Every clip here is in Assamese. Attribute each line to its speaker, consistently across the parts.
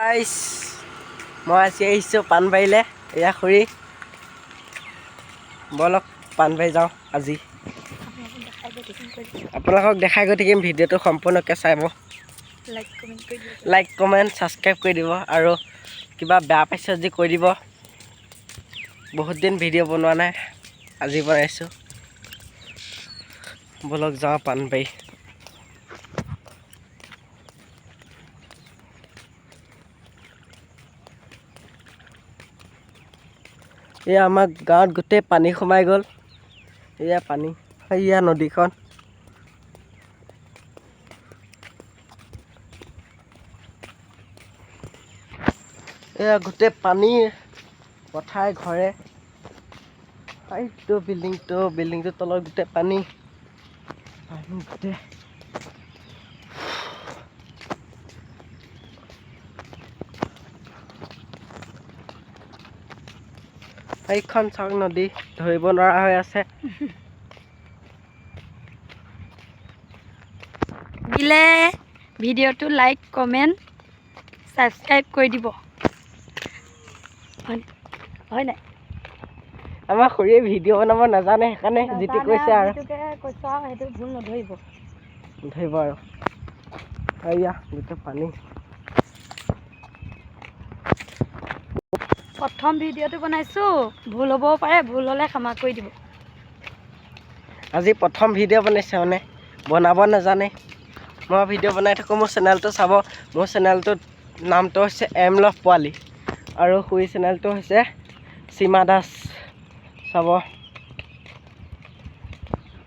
Speaker 1: গাইছ মই আজি আহিছোঁ পাণবাৰীলৈ। এয়া খুৰী ব'লক পাণবাৰী যাওঁ। আজি আপোনালোকক দেখাই গৈ থাকিম। ভিডিঅ'টো সম্পূৰ্ণকৈ চাব, লাইক কমেণ্ট ছাবস্ক্ৰাইব কৰি দিব আৰু কিবা বেয়া পাইছে যদি কৈ দিব। বহুত দিন ভিডিঅ' বনোৱা নাই, আজি বনাইছোঁ। ব'লক যাওঁ পাণবাৰী। এয়া আমাৰ গাঁৱত গোটেই পানী সোমাই গ'ল। এয়া পানী, এয়া নদীখন। এয়া গোটেই পানী, পথাৰ ঘৰে। এইটো বিল্ডিংটোৰ তলত গোটেই পানী গোটেই। এইখন চাওক নদী, ধৰিব নোৱাৰা হৈ আছে।
Speaker 2: দিলে ভিডিঅ'টো লাইক কমেণ্ট ছাবস্ক্ৰাইব কৰি দিব, হয় নাই?
Speaker 1: আমাৰ খুৰীয়ে ভিডিঅ' বনাব নাজানে, সেইকাৰণে যিটো কৈছে আৰু
Speaker 2: সেইটো ভুল নধৰিব,
Speaker 1: ধৰিব আৰু। এয়া গোটেই পানী।
Speaker 2: প্ৰথম ভিডিঅ'টো বনাইছোঁ, ভুল হ'বও পাৰে, ভুল হ'লে ক্ষমা কৰি দিব।
Speaker 1: আজি প্ৰথম ভিডিঅ' বনাইছে, মানে বনাব নাজানে। মই ভিডিঅ' বনাই থাকোঁ, মোৰ চেনেলটো চাব। মোৰ চেনেলটোত নামটো হৈছে এম লভ পোৱালি আৰু খুৰী চেনেলটো হৈছে সীমা দাস। চাব,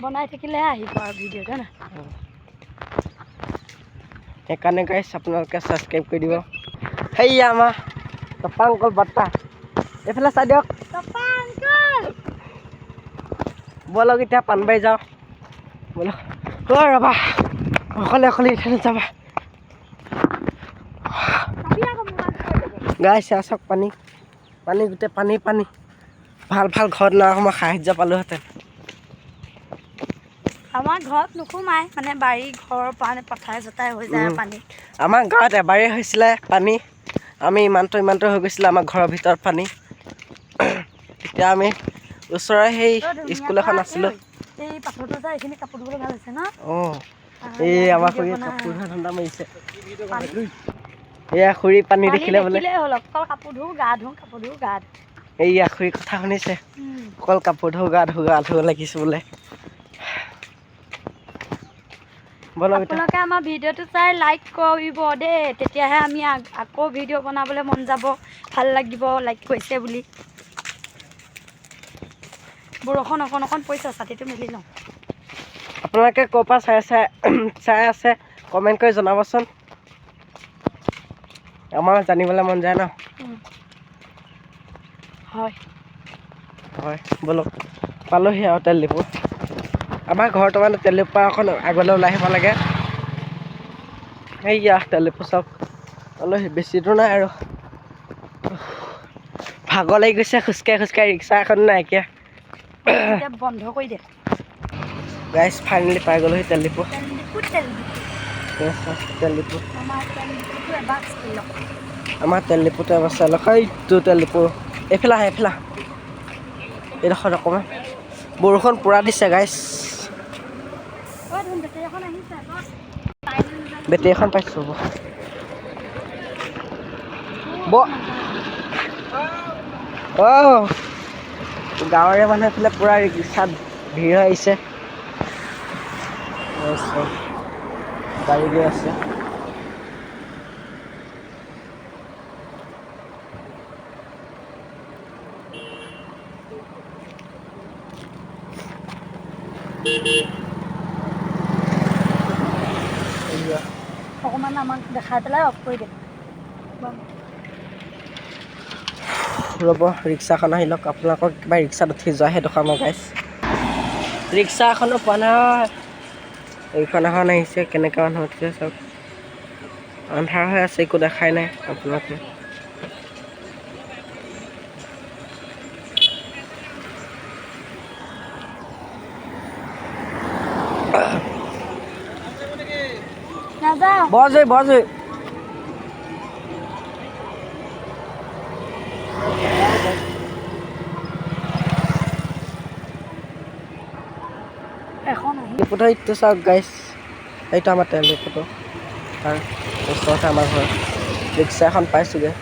Speaker 2: বনাই থাকিলেহে আহিব আৰু ভিডিঅ' জানা।
Speaker 1: সেইকাৰণে গাইছ আপোনালোকে ছাবস্ক্ৰাইব কৰি দিব। সেইয়া আমাৰ টপা আংকল বৰ্তা, এইফালে চাই দিয়ক। ব'লক এতিয়া পাণবাৰী যাওঁ, ব'লক। ৰ'বা অকলে ইঠাইলৈ যাবা। গাইছ চাওক পানী গোটেই পানী। ভাল ঘৰত নোসোমাই সাহায্য পালোহেঁতেন।
Speaker 2: আমাৰ ঘৰত নোসোমাই, মানে বাৰী ঘৰৰ পৰা পথাৰে চথাৰে হৈ যায় পানী।
Speaker 1: আমাৰ গাঁৱত এবাৰেই হৈছিলে পানী। আমি ইমানটো হৈ গৈছিলে আমাৰ ঘৰৰ ভিতৰত পানী। তেতিয়া আমি ওচৰৰে সেই স্কুল এখন আছিলোঁ।
Speaker 2: এই পাথৰটো যে এইখিনি কাপোৰ ধুবলৈ ভাল হৈছে ন?
Speaker 1: অঁ, এই আমাৰ খুৰীয়ে কাপোৰ ধোৱা ধান্দা মাৰিছে। এয়া খুৰী পানী দেখিলে বোলে
Speaker 2: হ'ল, অকল কাপোৰ ধোঁ, গা ধোঁ, কাপোৰ ধোঁ, গা ধোঁ।
Speaker 1: এইয়া খুৰী কথা শুনিছে, অকল কাপোৰ ধোঁ, গা ধোঁ লাগিছোঁ বোলে।
Speaker 2: আপোনালোকে আমাৰ ভিডিঅ'টো চাই লাইক কৰিব দেই, তেতিয়াহে আমি আকৌ ভিডিঅ' বনাবলৈ মন যাব, ভাল লাগিব লাইক কৰিছে বুলি। বৰষুণ অকণ পৰিছে, ছাতিটো মেলি লওঁ।
Speaker 1: আপোনালোকে ক'ৰ পৰা চাই আছে কমেণ্ট কৰি জনাবচোন, আমাৰ জানিবলৈ মন যায় ন।
Speaker 2: হয়,
Speaker 1: ব'লক পালোহি আৰু তেল ডিপু। আমাৰ ঘৰটো মানে তেল ডিপু পৰা অকণ আগলৈ ওলাই আহিব লাগে। এইয়া তেল ডিপু চাওক, পালোহি, বেছি দূৰ নাই আৰু। ভাগৰ লাগি গৈছে খোজকাঢ়ি, ৰিক্সা এখন নাইকিয়া।
Speaker 2: বন্ধ কৰি দে।
Speaker 1: গাইছ ফাইনেলি পাই গ'লোহি তেল ডিপু। আমাৰ তেল ডিপুটো এবাৰ চাই লওক। সেইটো তেল ডিপু, এইফালে আহ। এইডোখৰত অকণমান বৰষুণ পুৰা দিছে গাইছ। বেটেৰী এখন পাইছোঁ, গাঁৱৰে মানুহ এইফালে পুৰা ৰিক্সাত ভিৰ হৈ আহিছে। গাড়ী গৈ আছে।
Speaker 2: অকণমান আমাক দেখাই পেলাই অফ কৰি দে।
Speaker 1: ৰ'ব, ৰিক্সাখন আহি লওক, আপোনালোকক কিবা ৰিক্সাত উঠি যোৱাহে দেখাম গাইছ। ৰিক্সা এখনো পোৱা নাই। এইখন এখন আহিছে, কেনেকৈ মানুহ উঠিছে চাওক। আন্ধাৰ হৈ আছে, একো দেখাই নাই আপোনালোকে। বৰজুই ফটো ইটো চাওক গাইছ, এইটো আমাৰ তেল ফটো তাৰ ওচৰতে আমাৰ ঘৰ। ৰিক্সা এখন পাইছোঁগৈ।